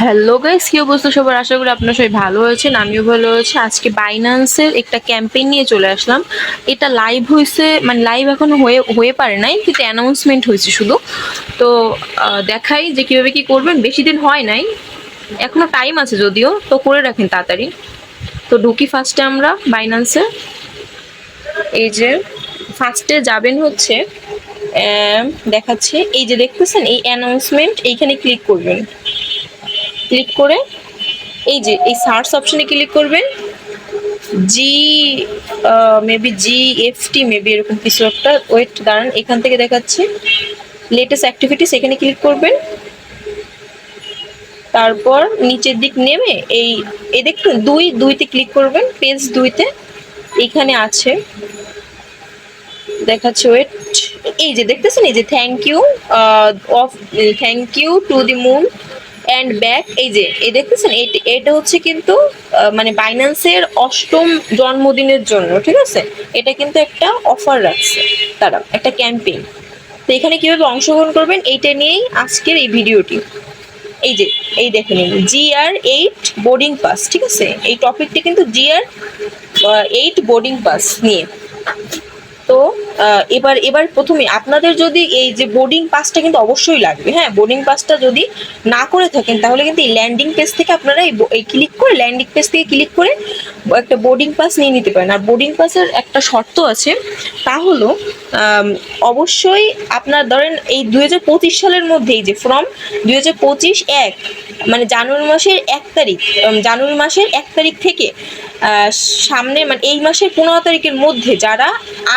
Hello guys, কি অবস্থা সবার? আশা করি আপনারা সবাই ভালো আছেন, আমিও ভালো আছি। আজকে বাইন্যান্সের একটা ক্যাম্পেইন নিয়ে চলে আসলাম। এটা লাইভ হয়েছে, মানে লাইভ এখনো হয়ে হয়ে পারে নাই, কিন্তু অ্যানাউন্সমেন্ট হয়েছে শুধু। তো দেখাই যে কিভাবে কি করবেন। বেশি দিন হয় নাই, এখনো টাইম আছে যদিও, তো করে রাখেন তাড়াতাড়ি। তো ঢুকি ফার্স্টে আমরা বাইন্যান্সে। এই যে ফার্স্টে যাবেন হচ্ছে, দেখাচ্ছে এই যে দেখতেছেন এই অ্যানাউন্সমেন্ট, এইখানে ক্লিক করবেন। ক্লিক করে এই যে এই সার্চ অপশনে ক্লিক করবেন। জি মেবি GFT মেবি এরকম কিছু একটা, ওয়েট দাঁড়ান, এখান থেকে দেখাচ্ছে লেটেস্ট অ্যাক্টিভিটিস, এখানে ক্লিক করবেন। তারপর নিচের দিক নেমে এই দেখুন দুইতে ক্লিক করবেন, পেজ 2-তে এখানে আছে দেখাচ্ছে, ওয়েট, এই যে দেখতেছেন এই যে thank you to the moon and back. এই যে দেখতেছেন এটা হচ্ছে কিন্তু মানে বাইন্যান্সের 8ম জন্মদিনের জন্য, ঠিক আছে? এটা কিন্তু একটা অফার রাখছে তারা, একটা ক্যাম্পেইন। তো এখানে কিভাবে অংশগ্রহণ করবেন এইটা নিয়েই আজকের এই ভিডিওটি। এই যে এই দেখে নিন, GR8 বোর্ডিং পাস, ঠিক আছে? এই টপিকটি কিন্তু GR8 বোর্ডিং পাস নিয়ে। তো এবার প্রথমে আপনাদের যদি এই যে বোর্ডিং পাসটা কিন্তু অবশ্যই লাগবে, হ্যাঁ। বোর্ডিং পাসটা যদি না করে থাকেন তাহলে কিন্তু এই ল্যান্ডিং পেজ থেকে আপনারা এই ক্লিক করে, ল্যান্ডিং পেজ থেকে ক্লিক করে একটা বোর্ডিং পাস নিয়ে নিতে পারেন। আর বোর্ডিং পাসের একটা শর্ত আছে, তা হলো অবশ্যই আপনার ধরেন এই 2025 সালের মধ্যেই, যে ফ্রম 2025 মানে জানুয়ারি মাসের 1 তারিখ, জানুয়ারি মাসের 1 তারিখ থেকে সামনে মানে এই মাসের 15 তারিখের মধ্যে যারা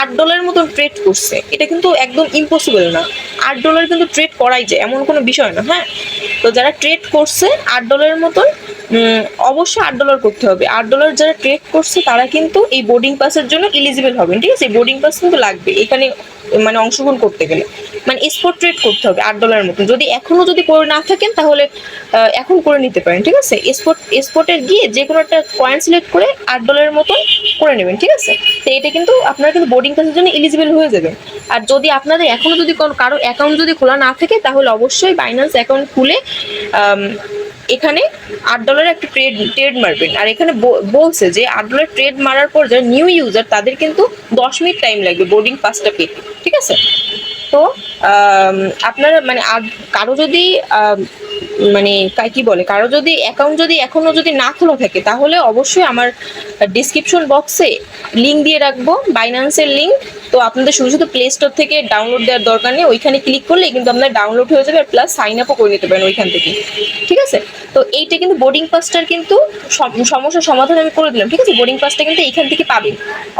$8 মতো ট্রেড করছে, এটা কিন্তু একদম ইম্পসিবল না। $8 কিন্তু ট্রেড করাই যায়, এমন কোনো বিষয় না, হ্যাঁ। তো যারা ট্রেড করছে $8 মতন, অবশ্যই $8 করতে হবে। $8 যারা ট্রেড করছে তারা কিন্তু এই বোর্ডিং পাসের জন্য এলিজিবল হবেন, ঠিক আছে? বোর্ডিং পাস কিন্তু লাগবে এখানে, মানে অংশগ্রহণ করতে গেলে, মানে স্পট ট্রেড করতে হবে $8 মতন। যদি এখনো যদি করে না থাকেন তাহলে এখন করে নিতে পারেন, ঠিক আছে? স্পটের গিয়ে যে কোনো একটা কয়েন সিলেক্ট করে $8 মতন করে নেবেন, ঠিক আছে? তো এটা কিন্তু আপনারা কিন্তু বোর্ডিং পাসের জন্য এলিজিবল হয়ে যাবেন। আর যদি আপনাদের এখনো যদি কারো অ্যাকাউন্ট যদি খোলা না থাকে তাহলে অবশ্যই বাইন্যান্স অ্যাকাউন্ট খুলে এখানে $8 একটা ট্রেড মারবেন। আর এখানে বলছে যে $8 ট্রেড মারার পর যারা নিউ ইউজার তাদের কিন্তু 10 মিনিট টাইম লাগবে বোর্ডিং পাসটা পেতে, ঠিক আছে? তো আপনারা মানে কারো যদি মানে কি বলে, কারো যদি অ্যাকাউন্ট যদি এখনো যদি না খোলা থাকে তাহলে অবশ্যই আমার ডিসক্রিপশন বক্সে লিঙ্ক দিয়ে রাখবো, বাইন্যান্সের লিঙ্ক। তো আপনাদের শুধু প্লে স্টোর থেকে ডাউনলোড দেওয়ার দরকার নেই, ওইখানে ক্লিক করলে কিন্তু আপনার ডাউনলোড হয়ে যাবে, আর প্লাস সাইন আপও করে নিতে পারেন ওইখান থেকে, ঠিক আছে? তো এইটা কিন্তু বোর্ডিং পাসটার কিন্তু সমস্যার সমাধান আমি করে দিলাম, ঠিক আছে? বোর্ডিং পাসটা কিন্তু এইখান থেকে পাবেন।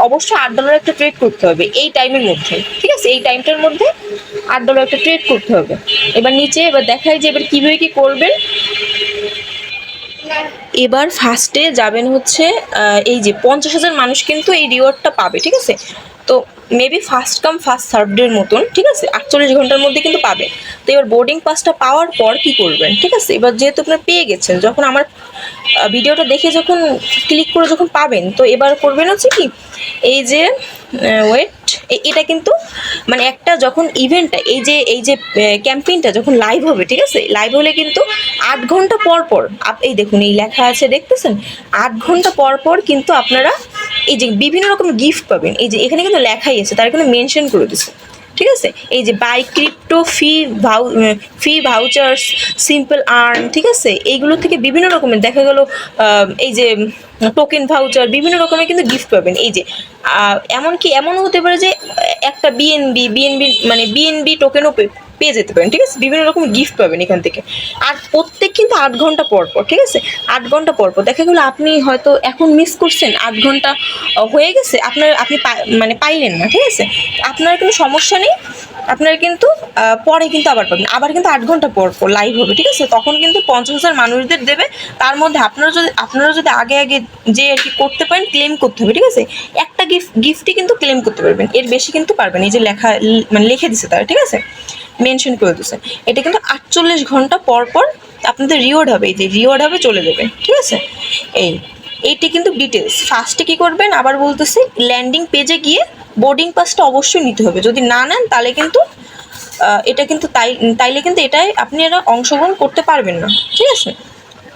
অবশ্যই $8 একটা ট্রেড করতে হবে এই টাইমের মধ্যে, ঠিক আছে? এই টাইমটার মধ্যে $8 একটা ট্রেড করতে হবে। এবার নিচে এবার দেখাই যে এবার কিভাবে কি করবেন। এবার ফার্স্টে যাবেন হচ্ছে এই যে 50,000 মানুষ কিন্তু এই রিওয়ার্ডটা পাবে, ঠিক আছে? তো মেবি ফার্স্ট কাম ফার্স্ট সার্ভডের মতন, ঠিক আছে? 48 ঘন্টার মধ্যে কিন্তু পাবে। তো এবার বোর্ডিং পাসটা পাওয়ার পর কি করবেন, ঠিক আছে? এবার যেহেতু আপনারা পেয়ে গেছেন, যখন আমার ভিডিওটা দেখে যখন ক্লিক করে যখন পাবেন, তো এবার করবেন হচ্ছে কি, এই যে ওয়েট, এটা কিন্তু মানে একটা যখন ইভেন্টটা এই যে ক্যাম্পেইনটা যখন লাইভ হবে, ঠিক আছে? লাইভ হলে কিন্তু 8 ঘন্টা পর পর এই দেখুন এই লেখা আছে দেখতেছেন, 8 ঘন্টা পর পর কিন্তু আপনারা এই যে বিভিন্ন রকম গিফট পাবেন। এই যে এখানে কিন্তু লেখাই আছে, তার এখানে মেনশন করে দিচ্ছে, ঠিক আছে? এই যে buy crypto fee vouchers simple earn, ঠিক আছে? এইগুলো থেকে বিভিন্ন রকমের দেখা গেল এই যে টোকেন ভাউচার, বিভিন্ন রকমের কিন্তু গিফট পাবেন। এই যে এমনকি এমনও হতে পারে যে একটা বিএনবি মানে বিএনবি টোকেনও পেয়ে যেতে পারেন, ঠিক আছে? বিভিন্ন রকম গিফট পাবেন এখান থেকে। আর প্রত্যেক কিন্তু 8 ঘন্টা পর পর, ঠিক আছে? 8 ঘন্টা পর পর দেখা গেলো আপনি হয়তো এখন মিস করছেন, 8 ঘন্টা হয়ে গেছে আপনি মানে পাইলেন না, ঠিক আছে? আপনার কোনো সমস্যা নেই, আপনারা কিন্তু পরে কিন্তু আবার পাবেন, আবার কিন্তু 8 ঘন্টা পর পর লাইভ হবে, ঠিক আছে? তখন কিন্তু 50,000 মানুষদের দেবে। তার মধ্যে আপনারা যদি আগে যে আর কি করতে পারেন, ক্লেম করতে হবে, ঠিক আছে? একটা গিফটই কিন্তু ক্লেম করতে পারবেন, এর বেশি কিন্তু পারবেন। এই যে মানে লিখে দিছে তারা, ঠিক আছে? মেনশন করে দিচ্ছে। এটা কিন্তু 48 ঘন্টা পর পর আপনাদের রিওয়ার্ড হবে, এই যে রিওয়ার্ড হবে চলে যাবে, ঠিক আছে? এইটি কিন্তু ডিটেলস। ফার্স্টে কি করবেন আবার বলতেছি, ল্যান্ডিং পেজে গিয়ে বোর্ডিং পাসটা অবশ্যই নিতে হবে। যদি না নেন তাহলে কিন্তু এটা কিন্তু তাইলে কিন্তু এটাই আপনারা অংশগ্রহণ করতে পারবেন না, ঠিক আছে?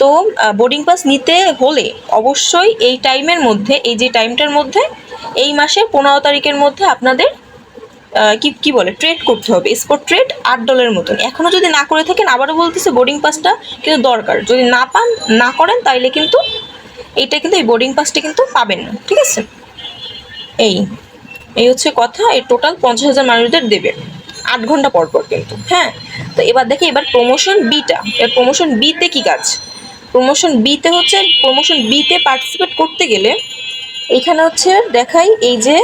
তো বোর্ডিং পাস নিতে হলে অবশ্যই এই টাইমের মধ্যে, এই যে টাইমটার মধ্যে, এই মাসের 15 তারিখের মধ্যে আপনাদের কি বলে ট্রেড করতে হবে, স্পট ট্রেড $8 মতন। এখনও যদি না করে থাকেন, আবারও বলতেছে বোর্ডিং পাসটা কিন্তু দরকার। যদি না করেন তাইলে কিন্তু এই বোর্ডিং পাসটা কিন্তু পাবেন না, ঠিক আছে? এই হচ্ছে কথা। এই টোটাল 50,000 মানুষদের দেবে 8 ঘন্টা পর পর কিন্তু। হ্যাঁ, তো এবার দেখি এবার প্রমোশন বিটা। প্রমোশন বিতে কি কাজ? প্রমোশন বিতে পার্টিসিপেট করতে গেলে এখানে হচ্ছে দেখাই, এই যে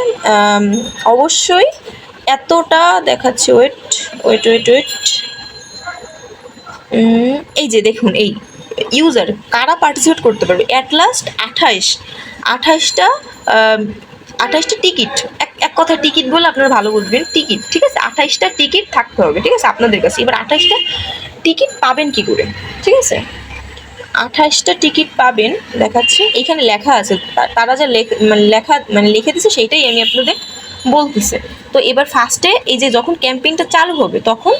অবশ্যই এতটা দেখাচ্ছে, ওয়েট, এই যে দেখুন, এই ইউজার কারা পার্টিসিপেট করতে পারবে অ্যাট লাস্ট 28টা টিকিট। এক কথা টিকিট বলে আপনারা ভালো বুঝবেন, টিকিট, ঠিক আছে? 28টা টিকিট থাকতে হবে, ঠিক আছে, আপনাদের কাছে। এবার 28টা টিকিট পাবেন কি করে, ঠিক আছে? 28টা টিকিট পাবেন দেখাচ্ছে, এইখানে লেখা আছে। তারা যা লিখে দিচ্ছে সেইটাই আমি আপনাদের বলতেছে। তো এবার ফার্স্টে এই যে যখন ক্যাম্পেইনটা চালু হবে, তখন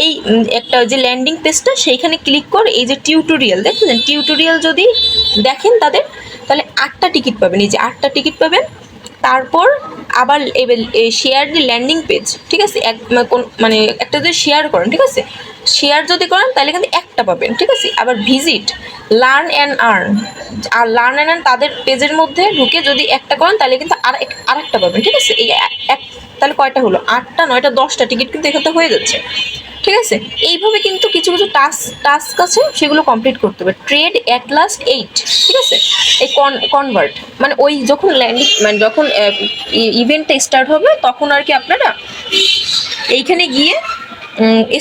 এই একটা যে ল্যান্ডিং পেজটা, সেইখানে ক্লিক করে এই যে টিউটোরিয়াল দেখছেন, টিউটোরিয়াল যদি দেখেন তাহলে 8টা টিকিট পাবেন। এই যে 8টা টিকিট পাবেন। তারপর আবার শেয়ার দি ল্যান্ডিং পেজ, ঠিক আছে? মানে একটা যদি শেয়ার করেন, ঠিক আছে, শেয়ার যদি করেন তাহলে কিন্তু একটা পাবেন, ঠিক আছে? আবার ভিজিট লার্ন অ্যান্ড আর্ন, আর লার্ন অ্যান্ড আর্ন তাদের পেজের মধ্যে ঢুকে যদি একটা করেন তাহলে কিন্তু আরেকটা পাবেন, ঠিক আছে? এই তাহলে কয়টা হলো? 8টা, 9টা, 10টা টিকিট কিন্তু এখানে হয়ে যাচ্ছে, ঠিক আছে? এইভাবে কিন্তু কিছু টাস্ক আছে, সেগুলো কমপ্লিট করতে হবে। ট্রেড অ্যাট লাস্ট 8, ঠিক আছে? এই কনভার্ট মানে ওই যখন যখন ইভেন্টটা স্টার্ট হবে তখন আর কি আপনারা এইখানে গিয়ে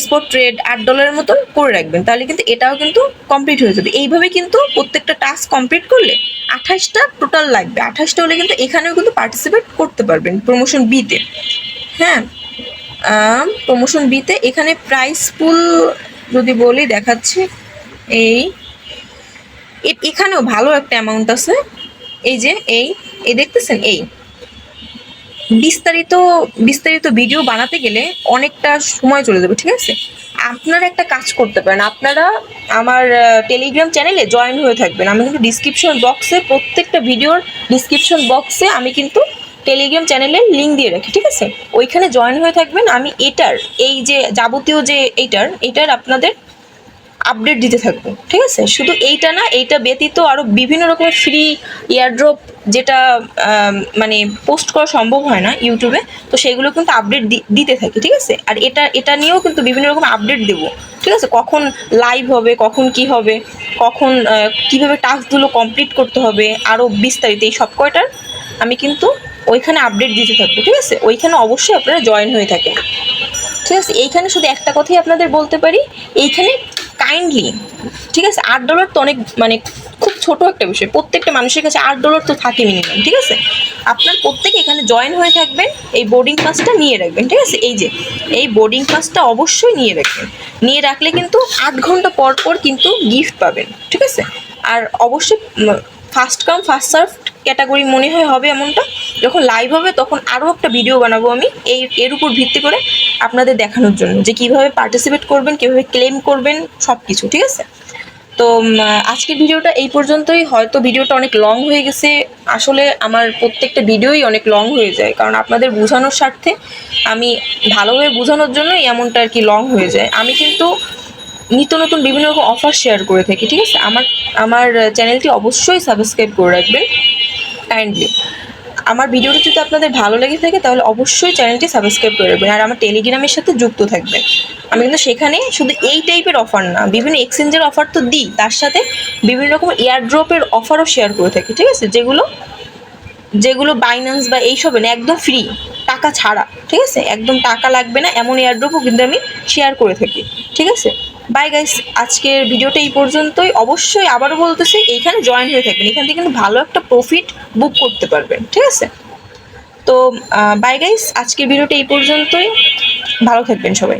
স্পট ট্রেড $8 মতন করে রাখবেন, তাহলে কিন্তু এটাও কিন্তু কমপ্লিট হয়ে যাবে। এইভাবে কিন্তু প্রত্যেকটা টাস্ক কমপ্লিট করলে 28টা টোটাল লাগবে। 28টা হলে কিন্তু এখানেও কিন্তু পার্টিসিপেট করতে পারবেন প্রমোশন বিতে। হ্যাঁ, প্রমোশন বিতে এখানে প্রাইস পুল যদি বলি দেখাচ্ছি, এখানেও ভালো একটা অ্যামাউন্ট আছে। এই যে এই দেখতেছেন, এই বিস্তারিত ভিডিও বানাতে গেলে অনেকটা সময় চলে যাবে, ঠিক আছে? আপনারা একটা কাজ করতে পারেন, আপনারা আমার টেলিগ্রাম চ্যানেলে জয়েন হয়ে থাকবেন। আমি কিন্তু ডিসক্রিপশন বক্সে, প্রত্যেকটা ভিডিওর ডিসক্রিপশন বক্সে আমি কিন্তু টেলিগ্রাম চ্যানেলের লিঙ্ক দিয়ে রাখি, ঠিক আছে? ওইখানে জয়েন হয়ে থাকবেন। আমি এই যে যাবতীয় যে এইটার আপনাদের আপডেট দিতে থাকবো, ঠিক আছে? শুধু এইটা না, এইটা ব্যতীত আরও বিভিন্ন রকমের ফ্রি এয়ারড্রপ যেটা মানে পোস্ট করা সম্ভব হয় না ইউটিউবে, তো সেগুলো কিন্তু আপডেট দিতে থাকি, ঠিক আছে? আর এটা নিয়েও কিন্তু বিভিন্ন রকম আপডেট দেবো, ঠিক আছে? কখন লাইভ হবে, কখন কি হবে, কখন কীভাবে টাস্কগুলো কমপ্লিট করতে হবে, আরও বিস্তারিত এই সব কয়টার আমি কিন্তু ওইখানে আপডেট দিতে থাকবো, ঠিক আছে? ওইখানে অবশ্যই আপনারা জয়েন হয়ে থাকেন, ঠিক আছে? এইখানে শুধু একটা কথাই আপনাদের বলতে পারি, এইখানে কাইন্ডলি, ঠিক আছে, $8 তো অনেক মানে খুব ছোট একটা বিষয়। প্রত্যেকটা মানুষের কাছে $8 তো থাকে মিনিমাম, ঠিক আছে? আপনার প্রত্যেকে এখানে জয়েন হয়ে থাকবেন, এই বোর্ডিং পাসটা নিয়ে রাখবেন, ঠিক আছে? এই যে এই বোর্ডিং পাসটা অবশ্যই নিয়ে রাখবেন। নিয়ে রাখলে কিন্তু 8 ঘন্টা পর পর কিন্তু গিফট পাবেন, ঠিক আছে? আর অবশ্যই first come first serve category মনে হবে এমনটা। যখন লাইভ হবে তখন আরও একটা ভিডিও বানাবো আমি এর উপর ভিত্তি করে আপনাদের দেখানোর জন্য, যে কীভাবে পার্টিসিপেট করবেন, কীভাবে ক্লেম করবেন, সব কিছু, ঠিক আছে? তো আজকের ভিডিওটা এই পর্যন্তই। হয়তো ভিডিওটা অনেক লং হয়ে গেছে, আসলে আমার প্রত্যেকটা ভিডিওই অনেক লং হয়ে যায়, কারণ আপনাদের বোঝানোর স্বার্থে, আমি ভালোভাবে বোঝানোর জন্যই এমনটা আর কি লং হয়ে যায়। আমি কিন্তু নিত্য নতুন বিভিন্ন রকম অফার শেয়ার করে থাকি, ঠিক আছে? আমার চ্যানেলটি অবশ্যই সাবস্ক্রাইব করে রাখবেন কাইন্ডলি। আমার ভিডিওটি যদি আপনাদের ভালো লেগে থাকে তাহলে অবশ্যই চ্যানেলটি সাবস্ক্রাইব করে রাখবেন, আর আমার টেলিগ্রামের সাথে যুক্ত থাকবেন। আমি কিন্তু সেখানে শুধু এই টাইপের অফার না, বিভিন্ন এক্সচেঞ্জের অফার তো দিই, তার সাথে বিভিন্ন রকম এয়ারড্রপের অফারও শেয়ার করে থাকি, ঠিক আছে? যেগুলো বাইন্যান্স বা এইসবে না, একদম ফ্রি, টাকা ছাড়া, ঠিক আছে? একদম টাকা লাগবে না এমন এয়ারড্রপও কিন্তু আমি শেয়ার করে থাকি, ঠিক আছে? বাই গাইস, আজকের ভিডিওটা এই পর্যন্তই। অবশ্যই আবারও বলতেছি, এইখানে জয়েন হয়ে থাকবেন, এখান থেকে কিন্তু ভালো একটা প্রফিট বুক করতে পারবেন, ঠিক আছে? তো বাই গাইস, আজকের ভিডিওটা এই পর্যন্তই। ভালো থাকবেন সবাই।